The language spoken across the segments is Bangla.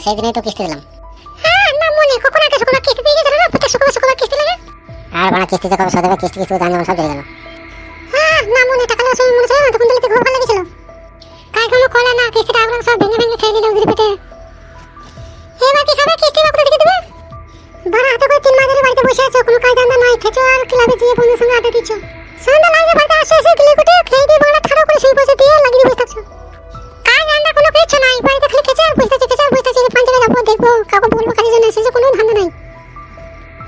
সেদিনই তো কিস্তি দিলাম। হ্যাঁ না মনে কখন আগে সকল কিস্তি দিয়ে গেল না প্রত্যেক সকল কিস্তি লাগে। আর বাড়া কিস্তি যখন শোধ হবে কিস্তি জান জমা সব চলে গেল। হ্যাঁ না মনে টাকা লস মনে ছিল না তখন দিলে খুব ভালো লেগেছিল। কাজ কোনো কলা না কিস্তিটা আমরা সব ভেঙে ভেঙে খেয়ে দিলাম উগরি পেটে। এবার কি খাবে কিস্তি বাকু দিকে দেবে। বাড়া হাতে করে 3 মাস ধরে বাড়িতে বসে আছো কোনো কাজ ধন্দা নাই খেছো আর ক্লাবে গিয়ে বন্ধুদের সঙ্গে আড্ডা দিচ্ছ। সন্ধ্যা লাগে বাড়িতে আসে গিলে কুটে খেয়ে দিয়ে বাড়া ঠাড়া করে সেই বসে দিয়ে লাগিয়ে বসে থাকছো। কাজ ধন্দা কোনো কিছু নাই বাড়িতে খালি খেছো আর বসে পাঞ্জাবে যাবো দেখবো কাউকে বলবো কাজের জন্য এসেছে কোনো ধান্দা নাই।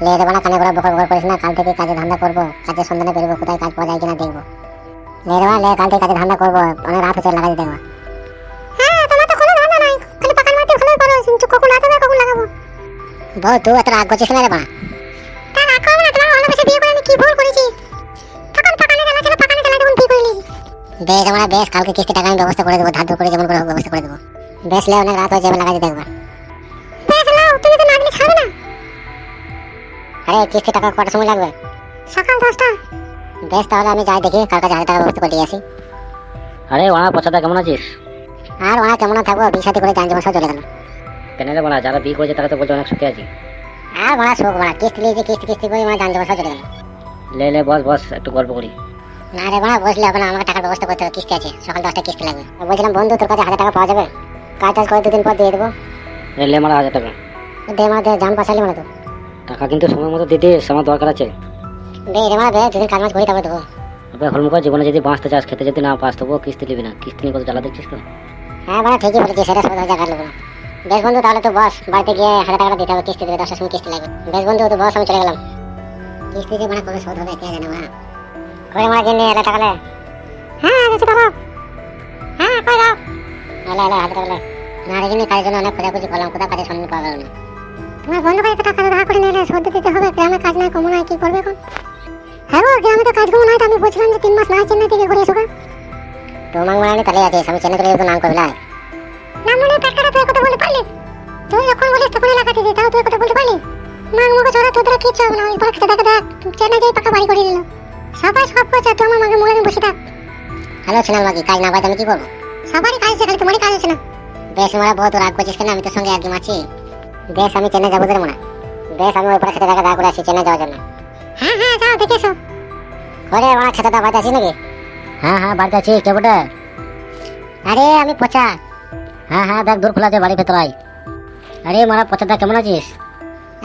লে রে বাড়া কানে করে বকর বকর করিস না, কাল থেকে কাজে ধান্দা করবো, কাজের সন্ধানে বেরোবো, কোথায় কাজ পাওয়া যায় কিনা দেখবো। লে রে বাড়া লে কাল থেকে কাজে ধান্দা করবো, অনেক রাত হচ্ছে লাগাই দেখবো। হ্যাঁ তোমার তো কোনো ধান্দা নাই খালি পাকার মাটি ভালোই করো কিন্তু কখন রাত হবে কখন লাগাবো। বউ তুই এত রাগ করছিস না রে বাড়া। তার রাগ করবো না তোমার ভালোবেসে বিয়ে করে আমি কি ভুল করেছি। তখন পাকানে জ্বালা ছিল পাকানে জ্বালা তখন বিয়ে করে নিয়েছি। বেশ আমরা বেশ কালকে কিস্তি টাকা আমি ব্যবস্থা করে দেবো, ধার ধর করে যেমন করে হোক ব্যবস্থা করে দেবো। বেশ লে অনেক রাত হয়েছে লাগাই দেখবো। বেশ লাও তুমি তো না দিলে ছাড়বে না। আরে কিস্তি টাকা কটার সময় লাগবে? সকাল 10টা। বেশ তাহলে আমি যাই দেখি কাল কাছে 1000 টাকা ব্যবস্থা করে দিয়ে আসি। আরে ওনা পছাদা কেমন আছিস? আর ওনা কেমন থাকবো, বিয়ে শাদী করে জান জমা সব চলে গেল। কেন রে বলা যারা বিয়ে করেছে তারা তো বলছে অনেক সুখে আছি। আর ওনা শোক ওনা কিস্তি লিয়েছে কিস্তি করে আমার জান জমা সব চলে গেল। লে লে বস বস একটু গল্প করি। না রে ওনা বসলে হবে না, আমাকে টাকার ব্যবস্থা করতে হবে, কিস্তি আছে সকাল 10টা কিস্তি লাগবে। বলছিলাম বন্ধু তোর কাছে 1000 টাকা পাওয়া যাবে? কাজ টাজ করে 2 দিন পর দিয়ে দেবো। লে মারা 1000 টাকা দে মা দে জান পাশালি মানে তো। টাকা কিন্তু সময় মতো দিতে আমার দরকার আছে। দে রে মা দে 2 দিন কাজ মাজ করি তারপর দেবো। তবে হলমুখা জীবনে যদি বাঁচতে চাস খেতে যদি না পাস তবু কিস্তি নিবি না, কিস্তি নিয়ে কত জ্বালা দেখছিস তো। হ্যাঁ বাড়া ঠিকই বলেছিস, সেটা সব জায়গা নেবো না। বেশ বন্ধু তাহলে তো বস, বাড়িতে গিয়ে 1000 টাকা দিতে হবে, কিস্তি দেবে 10টার সময় কিস্তি লাগবে। বেশ বন্ধু তো বস আমি চলে গেলাম। কিস্তি যে মানে কবে শোধ হবে কে জানে না। করে মারা কিনে 1000 টাকা লে। হ্যাঁ যেতে পারো। হ্যাঁ কই যাও। আলে 1000 টাকা লে। না রে কিনে কাজের জন্য অনেক খোঁজাখুঁজি করলাম, কোথাও কাজের সন্ধান পাওয়া গেল না। তোমার বন্ধু বাড়িতে টাকা ধার করে নিলে শোধ দিতে হবে, গ্রামে কাজ নাই কমো নাই কি করবে এখন। হ্যাঁ গো গ্রামে তো কাজ কমো নাই তো আমি বলছিলাম যে 3 মাস না চেন্নাই থেকে ঘুরে এসো গা। তো মাংমারানি তাহলে আছিস, আমি চেন্নাই থেকে নাম করবি না। না মনে পেটকাটা তুই কথা বলতে পারলি। তুই যখন বলিস তখন লাগাতে দে তাও তুই কথা বলতে পারলি। মাংমুখে চোরা তোদের কিচ্ছু হবে না, ওই পরে খেতে দেখ চেন্নাই যাই পাকা বাড়ি করে নিল। সবাই সব করছে তুই আমার মাকে মোড়ে বসে থাক। হ্যালো ছিলাম মাগি, কাজ না পাইতে আমি কি করবো? সবারই কাজ আছে খালি তোমারই কাজ আছে না। বেশ মারা বহুত রাগ করছিস কেন, আমি তোর সঙ্গে একদম আছি। বেশ আমি চেন্নাই যাবো তোর মনে। বেশ আমি ওই পরে খেতে দেখা করে আসি চেন্নাই যাওয়ার জন্য। হ্যাঁ হ্যাঁ যাও দেখে এসো। ওরে আমার খেতে দা বাড়িতে আছিস নাকি? হ্যাঁ হ্যাঁ বাড়িতে আছিস কে বটে? আরে আমি পচা। হ্যাঁ হ্যাঁ ব্যাগ দূর খোলা আছে বাড়ি ভেতর আয়। আরে মারা পছাদা কেমন আছিস?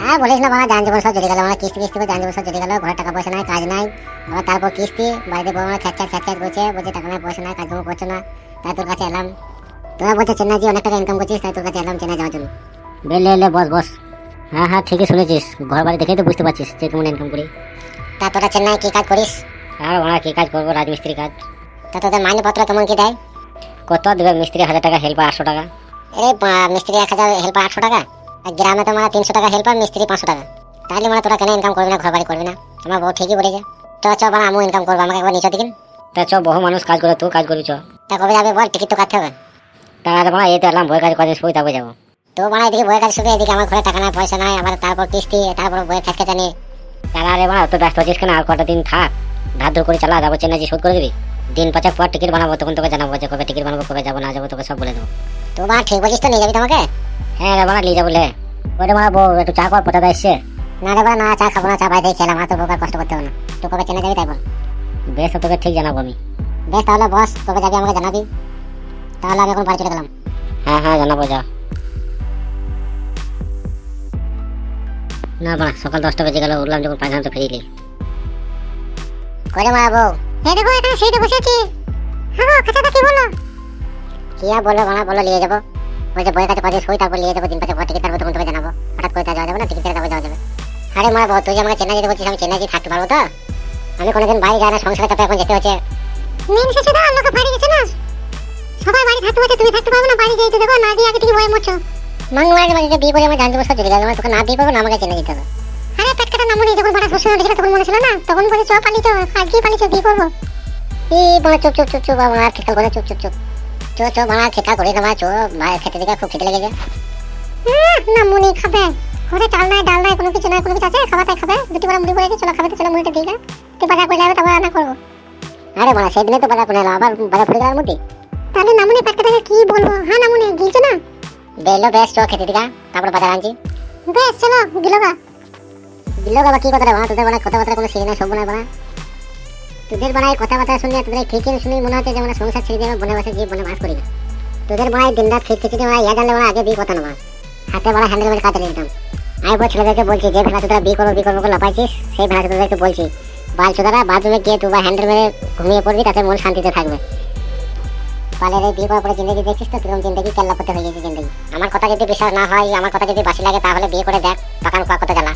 হ্যাঁ বলিস না বাবা, জান জীবন সব চলে গেল, আমার কিস্তি করে জান জীবন সব চলে গেল। ঘরে টাকা পয়সা নাই, কাজ নাই, আবার তারপর কিস্তি, বাড়িতে বউ আমার খ্যাচ করছে, বলছে টাকা নাই পয়সা নাই, কাজকর্ম করছো না, তাই তোর কাছে এলাম। তোরা বলছে চেন্নাই যে অনেক টাকা ইনকাম করছিস, তাই তোর কাছে এলাম চেন্নাই যাওয়ার জন্য। লে লে লে বস বস। হ্যাঁ হ্যাঁ ঠিকই শুনেছিস, ঘর বাড়ি দেখেই তো বুঝতে পারছিস যে কেমন ইনকাম করি। তা তোরা চেন্নাই কি কাজ করিস? আর ওরা কি কাজ করবো, রাজমিস্ত্রি কাজ। তা তোদের মাইনেপত্র কেমন কি দেয়? কত দেবে মিস্ত্রি 1000 টাকা, হেল্পার 800 টাকা। মিস্ত্রি 1000, হেল্পার 800 টাকা। আর গ্রামে তো মানে 300 টাকা হেল্পার, মিস্ত্রি 500 টাকা। তাহলে মানে তোরা কেন ইনকাম করবি না, ঘর বাড়ি করবি না? আমার বউ ঠিকই বলেছে। তো চ বাবা আমিও ইনকাম করবো, আমাকে একবার নিচে দিন। তা চ বহু মানুষ কাজ করে, তুই কাজ করবি চ। তা কবে যাবে বল, টিকিট তো কাটতে হবে। তাহলে মানে এই তো এলাম বই কাজ করে শুই তারপরে যাবো। তো মানে এদিকে বইয়ের কাজ শুধু, এদিকে আমার ঘরে টাকা নাই পয়সা নাই, আবার তারপর কিস্তি, তারপর বইয়ের খেটকে জানি। তাহলে মানে অত ব্যস্ত হচ্ছিস কেন, আর কটা দিন থাক, ধার ধর করে চালা, যাবো চেন্নাই শোধ করে দিবি। দিন 5 পর টিকিট বানাবো, তখন তোকে জানাবো যে কবে টিকিট বানাবো, কবে যাবো না যাবো তোকে সব বলে দেবো। তো মা ঠিক বলিস তো, নিয়ে যাবি তোমাকে? হ্যাঁ রে মানে নিয়ে যাবো লে। ওরে মা বউ একটু চা কর, পচাদা এসছে। না রে না, চা খাবো না, চা বাইরে খেলাম, আর তো বউকে কষ্ট করতে হবে না। তো কবে চেন্নাই যাবি তাই বল। বেশ তোকে ঠিক জানাবো আমি। বেশ তাহলে বস, কবে যাবি আমাকে জানাবি। তাহলে আমি এখন বাড়ি চলে গেলাম। হ্যাঁ হ্যাঁ জানাবো যা। না বাড়া সকাল 10টা বেজে গেল, উঠলাম যখন 5 ঘন্টা ফিরিলি। করে মা বউ? এই দেখো এখানে সেইটা বসে আছি। হ্যাঁ গো কথাটা কি বলো? কি আর বললো বানা, বলো নিয়ে যাবো। বলছে বইয়ের কাছে 5 দিন শুই, তারপর নিয়ে যাবো, দিন 5 পর টিকিট, তারপর তখন তোকে জানাবো। হঠাৎ করে যাওয়া যাবে না, টিকিট তারপর যাওয়া যাবে। আরে মা বউ তুই যে আমাকে চেন্নাই যেতে বলছিস, আমি চেন্নাই থাকতে পারবো তো? আমি কোনোদিন বাড়ি যাই না, সংসারের চাপে এখন যেতে হচ্ছে। মেন শেষে দাও লোকে বাড়ি গেছে না। সবাই বাড়ি থাকতে পারছে, তুমি থাকতে পারবে না, বাড়ি যাইতে দেখো না দিয়ে আগে থেকে বয়ে মরছো। মাংমারের বাড়িতে বিয়ে করে আমার জান জীবন সব চলে গেল, তোকে না বিয়ে করবো না, আমাকে চেন্নাই যেতে হবে। আরে পেট কাটা নামুনি যখন বাড়া শ্বশুর দেখলে তখন মনে ছিল না, তখন বলে চ পালিত আজকে পালিত বিয়ে করবো। এই বাবা চুপ বাবা, খেতা করে চুপ চো বাবা, খেতা করে না চো, মায়ের খেতে দিকে খুব খেতে লেগেছে। নামুনি খাবে ঘরে চাল নাই ডাল নাই কোনো কিছু নাই, কোনো কিছু আছে খাবার তাই খাবে। 2টি বড় মুড়ি পড়ে চলো খাবে, তো চলো মুড়িটা দিই না, তুই বাজার করে যাবে তারপর রান্না করবো। আরে বাবা সেদিনে তো বাজার করে এলাম, আবার বাজার পড়ে গেলার মধ্যে। তাহলে নামুনি পেট কাটাকে কি বলবো। হ্যাঁ নামুনি গিলছো না, বেলো বেশ চ খেতে দিকা তারপর বাজার আনছি। বেশ চলো গেলো গা। দিলো বাবা কি কথা বানা তোদের বানা কথাবার্তা কোনো সিরি নাই সব বানায় বানা। তোদের বানায় কথাবার্তা শুনে তোদের খিচিড়ি শুনে মনে হচ্ছে যে মানে সংসার ছেড়ে দিয়ে বনে বসে জীব বনে বাস করি না। তোদের বানায় দিন রাত খিচিড়ি বানায় ইয়া জানলে বানা আগে বিয়ে কথা না হাতে বানা হ্যান্ডেল মেরে কাটে নিতাম। আমি বল ছেলেদেরকে বলছি যে ভেড়া তোরা বিয়ে করবো করে লাপাইছিস সেই ভেড়া তোদেরকে বলছি বাল চোদারা বাথরুমে গিয়ে তুই বা হ্যান্ডেল মেরে ঘুমিয়ে পড়বি তাতে মন শান্তিতে থাকবে। পালের বিয়ে করার পরে জিন্দগি দেখছিস তো কিরকম জিন্দগি কেল্লা করতে হয়ে গেছে জিন্দগি। আমার কথা যদি বিশ্বাস না হয় আমার কথা যদি বাসি লাগে তাহলে বিয়ে করে দেখ পাকান কোয়া কত জ্বালা।